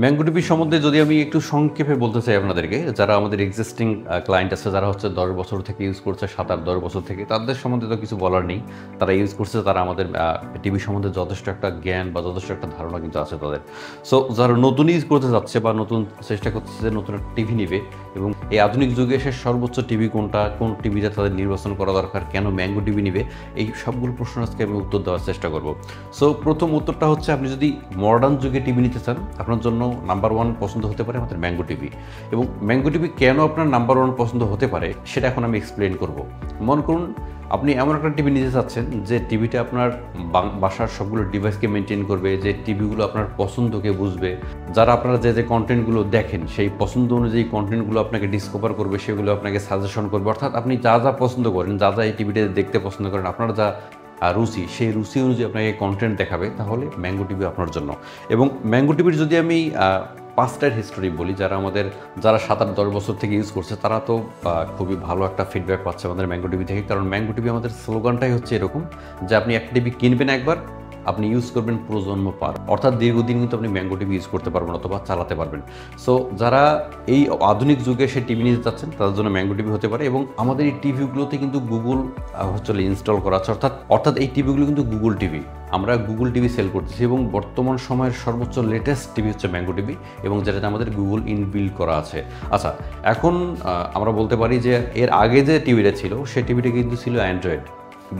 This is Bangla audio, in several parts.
ম্যাঙ্গো টিভি সম্বন্ধে যদি আমি একটু সংক্ষেপে বলতে চাই আপনাদেরকে, যারা আমাদের এক্সিস্টিং ক্লায়েন্ট আছে, যারা হচ্ছে 10 বছর থেকে ইউজ করছে, 7-8-10 বছর থেকে, তাদের সম্বন্ধে তো কিছু বলার নেই। তারা ইউজ করছে, তারা আমাদের টিভি সম্বন্ধে যথেষ্ট একটা জ্ঞান বা যথেষ্ট একটা ধারণা কিন্তু আছে তাদের। সো যারা নতুন ইউজ করতে যাচ্ছে বা নতুন চেষ্টা করতেছে যে নতুন একটা টিভি নিবে এবং এই আধুনিক যুগে এসে সর্বোচ্চ টিভি কোনটা, কোন টিভিটা তাদের নির্বাচন করা দরকার, কেন ম্যাঙ্গো টিভি নিবে, এই সবগুলো প্রশ্ন আজকে আমি উত্তর দেওয়ার চেষ্টা করব। সো প্রথম উত্তরটা হচ্ছে, আপনি যদি মডার্ন যুগে টিভি নিতে চান, আপনার জন্য নাম্বার 1 পছন্দ হতে পারে আমাদের ম্যাঙ্গো টিভি। এবং ম্যাঙ্গো টিভি কেন আপনার নাম্বার 1 পছন্দ হতে পারে সেটা এখন আমি এক্সপ্লেন করব। মনে করুন আপনি এমন একটা টিভি নিতে চাচ্ছেন যে টিভিটা আপনার বাসার সবগুলো ডিভাইসকে মেনটেন করবে, যে টিভিগুলো আপনার পছন্দকে বুঝবে, যারা আপনারা যে যে কন্টেন্টগুলো দেখেন সেই পছন্দ অনুযায়ী কন্টেন্টগুলো আপনাকে ডিসকভার করবে, সেগুলো আপনাকে সাজেশন করবে। অর্থাৎ আপনি যা যা পছন্দ করেন, যা যা এই টিভিটাতে দেখতে পছন্দ করেন, আপনার যা রুচি, সেই রুচি অনুযায়ী আপনাকে কন্টেন্ট দেখাবে, তাহলে ম্যাঙ্গো টিভি আপনার জন্য। এবং ম্যাঙ্গো টিভির যদি আমি পাস্টের হিস্টোরি বলি, যারা 7-8-10 বছর থেকে ইউজ করছে, তারা তো খুবই ভালো একটা ফিডব্যাক পাচ্ছে আমাদের ম্যাঙ্গো টিভি থেকে। কারণ ম্যাঙ্গো টিভি আমাদের স্লোগানটাই হচ্ছে এরকম যে আপনি একটা টিভি কিনবেন একবার, আপনি ইউজ করবেন প্রজন্ম পার, অর্থাৎ দীর্ঘদিন কিন্তু আপনি ম্যাঙ্গো টিভি ইউজ করতে পারবেন অথবা চালাতে পারবেন। সো যারা এই আধুনিক যুগে সে টিভি নিতে চাচ্ছেন, তাদের জন্য ম্যাঙ্গো টিভি হতে পারে। এবং আমাদের এই টিভিগুলোতে কিন্তু গুগল হচ্ছে ইনস্টল করা আছে, অর্থাৎ এই টিভিগুলো কিন্তু গুগল টিভি, আমরা গুগল টিভি সেল করতেছি। এবং বর্তমান সময়ের সর্বোচ্চ লেটেস্ট টিভি হচ্ছে ম্যাঙ্গো টিভি, এবং যেটাতে আমাদের গুগল ইনবিল্ড করা আছে। আচ্ছা, এখন আমরা বলতে পারি যে এর আগে যে টিভিটা ছিল, সেই টিভিটা কিন্তু ছিল অ্যান্ড্রয়েড,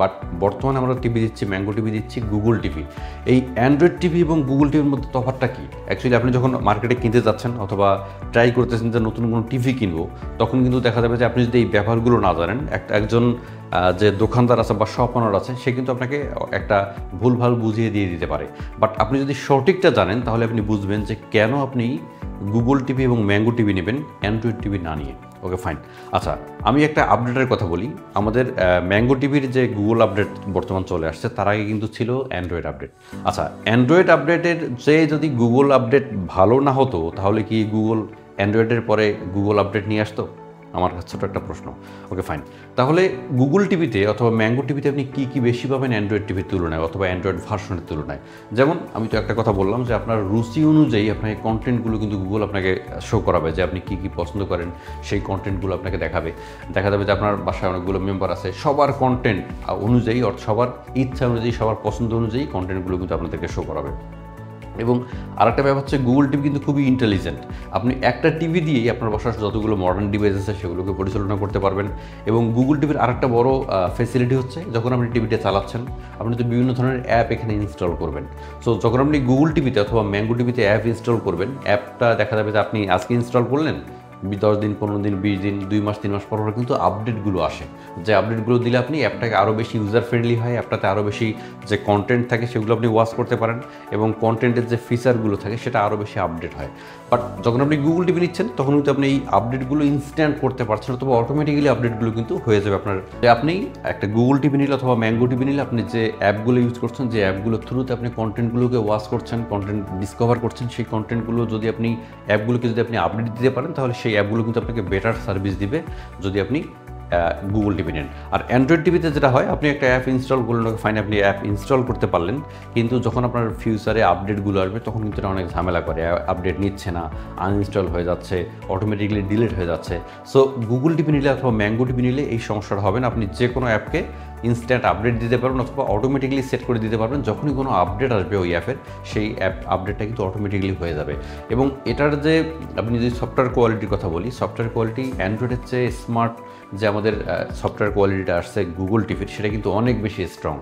বাট বর্তমানে আমরা টিভি দিচ্ছি, ম্যাঙ্গো টিভি দিচ্ছি গুগল টিভি। এই অ্যান্ড্রয়েড টিভি এবং গুগল টিভির মধ্যে তফাৎটা কী? অ্যাকচুয়ালি আপনি যখন মার্কেটে কিনতে যাচ্ছেন অথবা ট্রাই করতেছেন যে নতুন কোনো টিভি কিনবো, তখন কিন্তু দেখা যাবে যে আপনি যদি এই ব্যাপারগুলো না জানেন, একজন যে দোকানদার আছে বা শপ ওনার আছে, সে কিন্তু আপনাকে একটা ভুলভাল বুঝিয়ে দিয়ে দিতে পারে। বাট আপনি যদি সঠিকটা জানেন, তাহলে আপনি বুঝবেন যে কেন আপনি গুগল টিভি এবং ম্যাঙ্গো টিভি নেবেন, অ্যান্ড্রয়েড টিভি না নিয়ে। ওকে, ফাইন। আচ্ছা, আমি একটা আপডেটের কথা বলি। আমাদের ম্যাঙ্গো টিভির যে গুগল আপডেট বর্তমান চলে আসছে, তার আগে কিন্তু ছিল অ্যান্ড্রয়েড আপডেট। আচ্ছা, অ্যান্ড্রয়েড আপডেটের যে যদি গুগল আপডেট ভালো না হতো, তাহলে কি গুগল অ্যান্ড্রয়েডের পরে গুগল আপডেট নিয়ে আসতো? আমার কাছে ছোটো একটা প্রশ্ন। ওকে, ফাইন। তাহলে গুগল টিভিতে অথবা ম্যাঙ্গো টিভিতে আপনি কী বেশি পাবেন অ্যান্ড্রয়েড টিভির তুলনায় অথবা অ্যান্ড্রয়েড ভার্সনের তুলনায়? যেমন আমি তো একটা কথা বললাম যে আপনার রুচি অনুযায়ী আপনাকে কন্টেন্টগুলো কিন্তু গুগল আপনাকে শো করাবে, যে আপনি কী পছন্দ করেন সেই কন্টেন্টগুলো আপনাকে দেখাবে। দেখা যাবে যে আপনার বাসায় অনেকগুলো মেম্বার আছে, সবার কন্টেন্ট অনুযায়ী, সবার ইচ্ছা অনুযায়ী, সবার পছন্দ অনুযায়ী কন্টেন্টগুলো কিন্তু আপনাদেরকে শো করাবে। এবং আরেকটা ব্যাপার হচ্ছে, গুগল টিভি কিন্তু খুবই ইন্টেলিজেন্ট। আপনি একটা টিভি দিয়েই আপনার বাসার যতগুলো মডার্ন ডিভাইস আছে সেগুলোকে পরিচালনা করতে পারবেন। এবং গুগল টিভির আরেকটা বড় ফেসিলিটি হচ্ছে, যখন আপনি টিভিটা চালাচ্ছেন, আপনি তো বিভিন্ন ধরনের অ্যাপ এখানে ইনস্টল করবেন। সো যখন আপনি গুগল টিভিতে অথবা ম্যাঙ্গো টিভিতে অ্যাপ ইনস্টল করবেন, অ্যাপটা দেখা যাবে যে আপনি আজকে ইনস্টল করলেন, 10 দিন, 15 দিন, 20 দিন, 2 মাস, 3 মাস পর কিন্তু আপডেটগুলো আসে। যে আপডেটগুলো দিলে আপনি অ্যাপটাকে আরও বেশি ইউজার ফ্রেন্ডলি হয়, অ্যাপটাতে আরও বেশি যে কন্টেন্ট থাকে সেগুলো আপনি ওয়াচ করতে পারেন, এবং কন্টেন্টের যে ফিচারগুলো থাকে সেটা আরও বেশি আপডেট হয়। বাট যখন আপনি গুগল টিভি নিচ্ছেন, তখন কিন্তু আপনি এই আপডেটগুলো ইনস্ট্যান্ট করতে পারছেন, অথবা অটোমেটিক্যালি আপডেটগুলো কিন্তু হয়ে যাবে আপনার। যে আপনি একটা গুগল টিভি নিলে অথবা ম্যাঙ্গো টিভি নিলে, আপনি যে অ্যাপগুলো ইউজ করছেন, যে অ্যাপগুলোর থ্রুতে আপনি কন্টেন্টগুলোকে ওয়াচ করছেন, কন্টেন্ট ডিসকভার করছেন, সেই কন্টেন্টগুলো যদি আপনি আপডেট দিতে পারেন, তাহলে সেই অ্যাপগুলো কিন্তু আপনাকে বেটার সার্ভিস দিবে যদি আপনি গুগল টিভি নেন। আর অ্যান্ড্রয়েড টিভিতে যেটা হয়, আপনি একটা অ্যাপ ইনস্টল করলেন, ফাইন, আপনি অ্যাপ ইনস্টল করতে পারলেন, কিন্তু যখন আপনার ফিউচারে আপডেটগুলো আসবে, তখন কিন্তু এটা অনেক ঝামেলা করে, আপডেট নিচ্ছে না, আনইনস্টল হয়ে যাচ্ছে, অটোমেটিকলি ডিলিট হয়ে যাচ্ছে। সো গুগল টিভি নিলে অথবা ম্যাঙ্গো টিভি নিলে এই সমস্যাটা হবে না। আপনি যে কোনো অ্যাপকে ইনস্ট্যান্ট আপডেট দিতে পারবেন, অথবা অটোমেটিকলি সেট করে দিতে পারবেন, যখনই কোনো আপডেট আসবে ওই অ্যাপের, সেই অ্যাপ আপডেটটা কিন্তু অটোমেটিকলি হয়ে যাবে। এবং এটার যে আপনি যদি সফটওয়্যার কোয়ালিটির কথা বলি, সফটওয়্যার কোয়ালিটি অ্যান্ড্রয়েডের চেয়ে স্মার্ট যে আমাদের সফটওয়্যার কোয়ালিটিটা আসছে গুগল টিভির, সেটা কিন্তু অনেক বেশি স্ট্রং।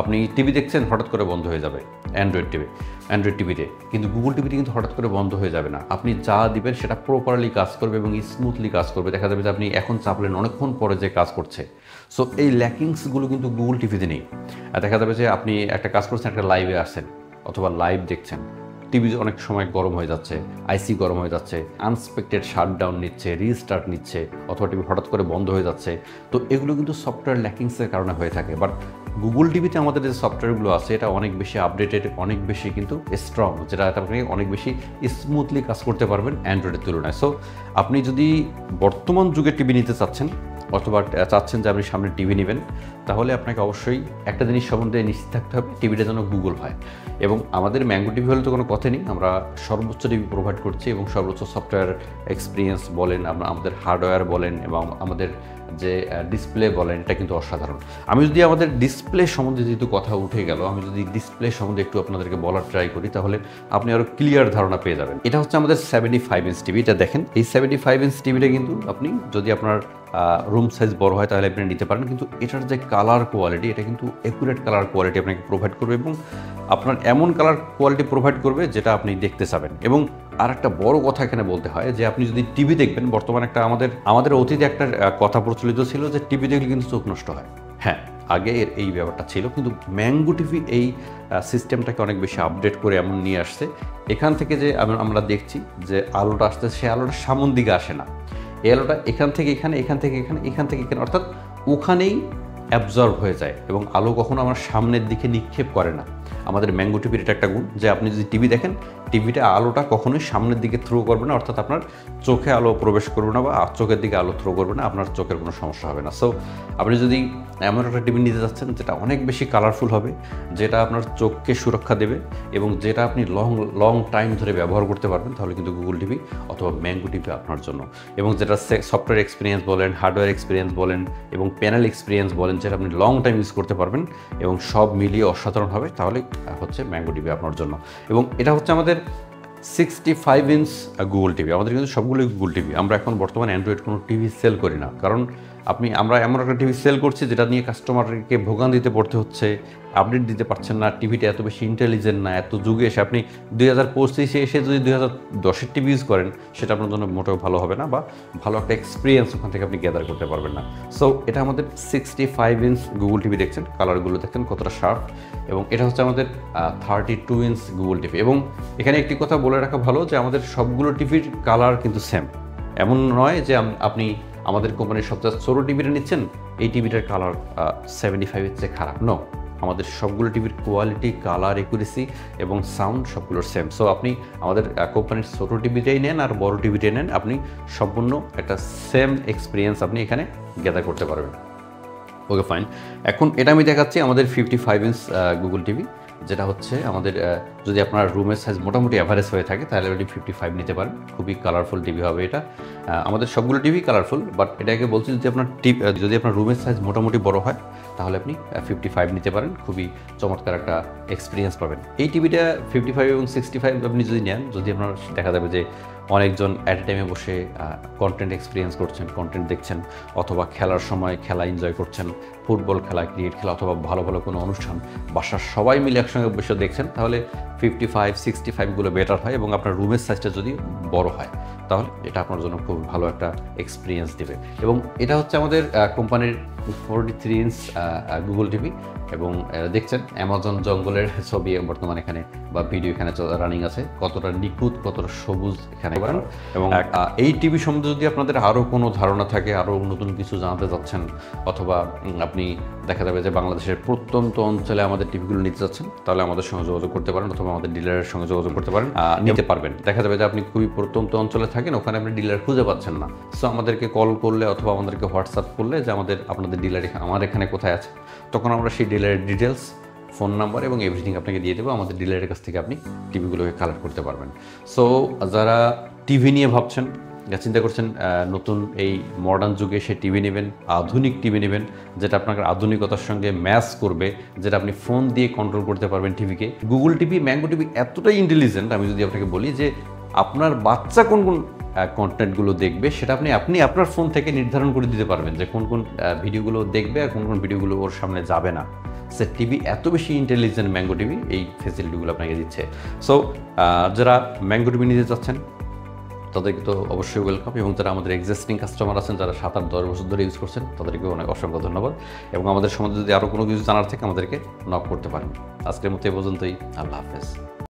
আপনি টিভি দেখছেন, হঠাৎ করে বন্ধ হয়ে যাবে অ্যান্ড্রয়েড টিভিতে, কিন্তু গুগল টিভিতে কিন্তু হঠাৎ করে বন্ধ হয়ে যাবে না। আপনি যা দিবেন সেটা প্রপারলি কাজ করবে এবং স্মুথলি কাজ করবে। দেখা যাবে যে আপনি এখন চাপলেন, অনেকক্ষণ পরে যে কাজ করছে। সো এই ল্যাকিংসগুলো কিন্তু গুগল টিভিতে নেই। দেখা যাবে যে আপনি একটা কাজ করছেন, একটা লাইভে আসছেন অথবা লাইভ দেখছেন, টিভি অনেক সময় গরম হয়ে যাচ্ছে, আইসি গরম হয়ে যাচ্ছে, আনএক্সপেক্টেড শাটডাউন নিচ্ছে, রিস্টার্ট নিচ্ছে, অথবা টিভি হঠাৎ করে বন্ধ হয়ে যাচ্ছে। তো এগুলো কিন্তু সফটওয়্যার ল্যাকিংসের কারণে হয়ে থাকে। বাট গুগল টিভিতে আমাদের যে সফটওয়্যারগুলো আছে, এটা অনেক বেশি আপডেটেড, অনেক বেশি কিন্তু স্ট্রং, যেটা আপনি অনেক বেশি স্মুথলি কাজ করতে পারবেন অ্যান্ড্রয়েডের তুলনায়। সো আপনি যদি বর্তমান যুগে টিভি নিতে চাচ্ছেন, অথবা চাচ্ছেন যে আপনি সামনে টিভি নেবেন, তাহলে আপনাকে অবশ্যই একটা জিনিস সম্বন্ধে নিশ্চিত থাকতে হবে, টিভিটা যেন গুগল হয়। এবং আমাদের ম্যাঙ্গো টিভি হলে তো কোনো কথা নেই, আমরা সর্বোচ্চ টিভি প্রোভাইড করছি এবং সর্বোচ্চ সফটওয়্যার এক্সপিরিয়েন্স বলেন, আমাদের হার্ডওয়্যার বলেন এবং আমাদের যে ডিসপ্লে বলেন, এটা কিন্তু অসাধারণ। আমি যদি আমাদের ডিসপ্লে সম্বন্ধে যেহেতু কথা উঠে গেল, আমি যদি ডিসপ্লে সম্বন্ধে একটু আপনাদেরকে বলার ট্রাই করি, তাহলে আপনি আরও ক্লিয়ার ধারণা পেয়ে যাবেন। এটা হচ্ছে আমাদের 75 ইঞ্চ টিভি। এটা দেখেন, এই 75 ইঞ্চ টিভিটা কিন্তু আপনি যদি আপনার রুম সাইজ বড় হয় তাহলে আপনি নিতে পারেন, কিন্তু এটার যে কালার কোয়ালিটি, এটা কিন্তু অ্যাকুরেট কালার কোয়ালিটি আপনাকে প্রোভাইড করবে এবং আপনার এমন কালার কোয়ালিটি প্রোভাইড করবে যেটা আপনি দেখতে চাবেন। এবং আর একটা বড় কথা এখানে বলতে হয় যে আপনি যদি টিভি দেখবেন, বর্তমানে একটা আমাদের অতীতে একটা কথা প্রচলিত ছিল যে টিভি দেখলে কিন্তু চোখ নষ্ট হয়। হ্যাঁ, আগে এই ব্যাপারটা ছিল, কিন্তু ম্যাঙ্গো টিভি এই সিস্টেমটাকে অনেক বেশি আপডেট করে এমন নিয়ে আসছে। এখান থেকে যে আমরা দেখছি যে আলোটা আসছে, সে আলোটা সামন দিকে আসে না, এই আলোটা এখান থেকে এখানে, এখান থেকে এখানে, এখান থেকে এখানে, অর্থাৎ ওখানেই অ্যাবজর্ব হয়ে যায় এবং আলো কখনো আমার সামনের দিকে নিক্ষেপ করে না। আমাদের ম্যাঙ্গো টিভির এটা একটা গুণ যে আপনি যদি টিভি দেখেন, টিভিটা আলোটা কখনোই সামনের দিকে থ্রো করবে না, অর্থাৎ আপনার চোখে আলো প্রবেশ করবে না বা চোখের দিকে আলো থ্রো করবে না, আপনার চোখের কোনো সমস্যা হবে না। সো আপনি যদি এমন একটা টিভি নিতে যাচ্ছেন যেটা অনেক বেশি কালারফুল হবে, যেটা আপনার চোখকে সুরক্ষা দেবে এবং যেটা আপনি লং টাইম ধরে ব্যবহার করতে পারবেন, তাহলে কিন্তু গুগল টিভি অথবা ম্যাঙ্গো টিভি আপনার জন্য। এবং যেটা সফটওয়্যার এক্সপিরিয়েন্স বলেন, হার্ডওয়্যার এক্সপিরিয়েন্স বলেন এবং প্যানেল এক্সপিরিয়েন্স বলেন, যেটা আপনি লং টাইম ইউজ করতে পারবেন এবং সব মিলিয়ে অসাধারণ হবে, তাহলে হচ্ছে ম্যাঙ্গো টিভি আপনার জন্য। এবং এটা হচ্ছে আমাদের 65 ইঞ্চ গুগল টিভি। আমাদের কিন্তু সবগুলোই গুগল টিভি। আমরা এখন বর্তমানে অ্যান্ড্রয়েড কোনো টিভি সেল করি না, কারণ আমরা এমন একটা টিভি সেল করছি যেটা নিয়ে কাস্টমারকে ভোগান্তিতে পড়তে হচ্ছে, আপডেট দিতে পারছেন না, টিভিটা এত বেশি ইন্টেলিজেন্ট না, এত যুগে এসে আপনি 2025-এ এসে যদি 2010-এর টিভি ইউজ করেন, সেটা আপনার জন্য মোটেও ভালো হবে না বা ভালো একটা এক্সপিরিয়েন্স ওখান থেকে আপনি গ্যাদার করতে পারবেন না। সো এটা আমাদের 65 ইঞ্চ গুগল টিভি দেখছেন, কালারগুলো দেখছেন কতটা শার্প, এবং এটা হচ্ছে আমাদের 32 ইঞ্চ গুগল টিভি। এবং এখানে একটি কথা বলে রাখা ভালো যে আমাদের সবগুলো টিভির কালার কিন্তু সেম। এমন নয় যে আপনি আমাদের কোম্পানির সবচেয়ে ছোট টিভিটা নিচ্ছেন, এই টিভিটার কালার 75-এর চেয়ে খারাপ। নো, আমাদের সবগুলো টিভির কোয়ালিটি, কালার, একুরেসি এবং সাউন্ড সবগুলোর সেম। সো আপনি আমাদের কোম্পানির ছোটো টিভিটাই নেন আর বড় টিভিটাই নেন, আপনি সম্পূর্ণ একটা সেম এক্সপিরিয়েন্স আপনি এখানে গ্যাদার করতে পারবেন। ওকে, ফাইন। এখন এটা আমি দেখাচ্ছি আমাদের 55 ইঞ্চ গুগল টিভি, যেটা হচ্ছে আমাদের যদি আপনার রুমের সাইজ মোটামুটি অ্যাভারেজ হয়ে থাকে তাহলে আপনি 55 নিতে পারেন। খুবই কালারফুল টিভি হবে এটা। আমাদের সবগুলো টিভি কালারফুল, বাট এটাকে বলছি যদি আপনার রুমের সাইজ মোটামুটি বড় হয় তাহলে আপনি 55 নিতে পারেন, খুবই চমৎকার একটা এক্সপিরিয়েন্স পাবেন। এই টিভিটা 55 এবং 65 আপনি যদি নেন, যদি আপনার দেখা যাবে যে অনেকজন অ্যাট এ টাইমে বসে কন্টেন্ট এক্সপিরিয়েন্স করছেন, কন্টেন্ট দেখছেন, অথবা খেলার সময় খেলা এনজয় করছেন, ফুটবল খেলা, ক্রিকেট খেলা, অথবা ভালো ভালো কোনো অনুষ্ঠান বাসার সবাই মিলে একসঙ্গে বসে দেখছেন, তাহলে 55, 65গুলো বেটার হয়। এবং আপনার রুমের সাইজটা যদি বড় হয় তাহলে এটা আপনার জন্য খুব ভালো একটা এক্সপিরিয়েন্স দেবে। এবং এটা হচ্ছে আমাদের কোম্পানির 43 ইঞ্চ গুগল টিভি। এবং দেখছেন অ্যামাজন জঙ্গলের ছবি বর্তমানে এখানে বা ভিডিও এখানে রানিং আছে, কতটা নিখুঁত, কতটা সবুজ এখানে। এবং এই টিভি সম্বন্ধে যদি আপনাদের আরও কোনো ধারণা থাকে, আরও নতুন কিছু জানতে চাচ্ছেন, অথবা আপনি দেখা যাবে যে বাংলাদেশের প্রত্যন্ত অঞ্চলে আমাদের টিভিগুলো নিতে যাচ্ছেন, তাহলে আমাদের সঙ্গে যোগাযোগ করতে পারেন, অথবা আমাদের ডিলারের সঙ্গে যোগাযোগ করতে পারেন, নিতে পারবেন। দেখা যাবে যে আপনি খুবই প্রত্যন্ত অঞ্চলে থাকেন, ওখানে আপনি ডিলার খুঁজে পাচ্ছেন না, সো আমাদেরকে কল করলে অথবা আমাদেরকে হোয়াটসঅ্যাপ করলে যে আপনাদের ডিলার আমার এখানে কোথায় আছে, তখন আমরা সেই ডিলারের ডিটেলস, ফোন নাম্বার এবং এভরিথিং আপনাকে দিয়ে দেবো। আমাদের ডিলারের কাছ থেকে আপনি টিভিগুলোকে কালেক্ট করতে পারবেন। সো যারা টিভি নিয়ে ভাবছেন, চিন্তা করছেন নতুন এই মডার্ন যুগে সে টিভি নেবেন, আধুনিক টিভি নেবেন, যেটা আপনার আধুনিকতার সঙ্গে ম্যাচ করবে, যেটা আপনি ফোন দিয়ে কন্ট্রোল করতে পারবেন টিভিকে, গুগল টিভি, ম্যাঙ্গো টিভি এতটাই ইন্টেলিজেন্ট, আমি যদি আপনাকে বলি যে আপনার বাচ্চা কোন কোন কন্টেন্টগুলো দেখবে সেটা আপনি আপনার ফোন থেকে নির্ধারণ করে দিতে পারবেন যে কোন কোন ভিডিওগুলো দেখবে আর কোন কোন ভিডিওগুলো ওর সামনে যাবে না। সে টিভি এত বেশি ইন্টেলিজেন্ট, ম্যাঙ্গো টিভি এই ফেসিলিটিগুলো আপনাকে দিচ্ছে। সো যারা ম্যাঙ্গো টিভি নিতে চাচ্ছেন তাদেরকে তো অবশ্যই ওয়েলকাম, এবং যারা আমাদের এক্সিস্টিং কাস্টমার আছেন, যারা 7-8-10 বছর ধরে ইউজ করছেন, তাদেরকে অনেক অসংখ্য ধন্যবাদ। এবং আমাদের সম্বন্ধে যদি আরও কোনো কিছু জানার থাকে আমাদেরকে নক করতে পারেন। আজকের মতো এই পর্যন্তই। আল্লাহ হাফেজ।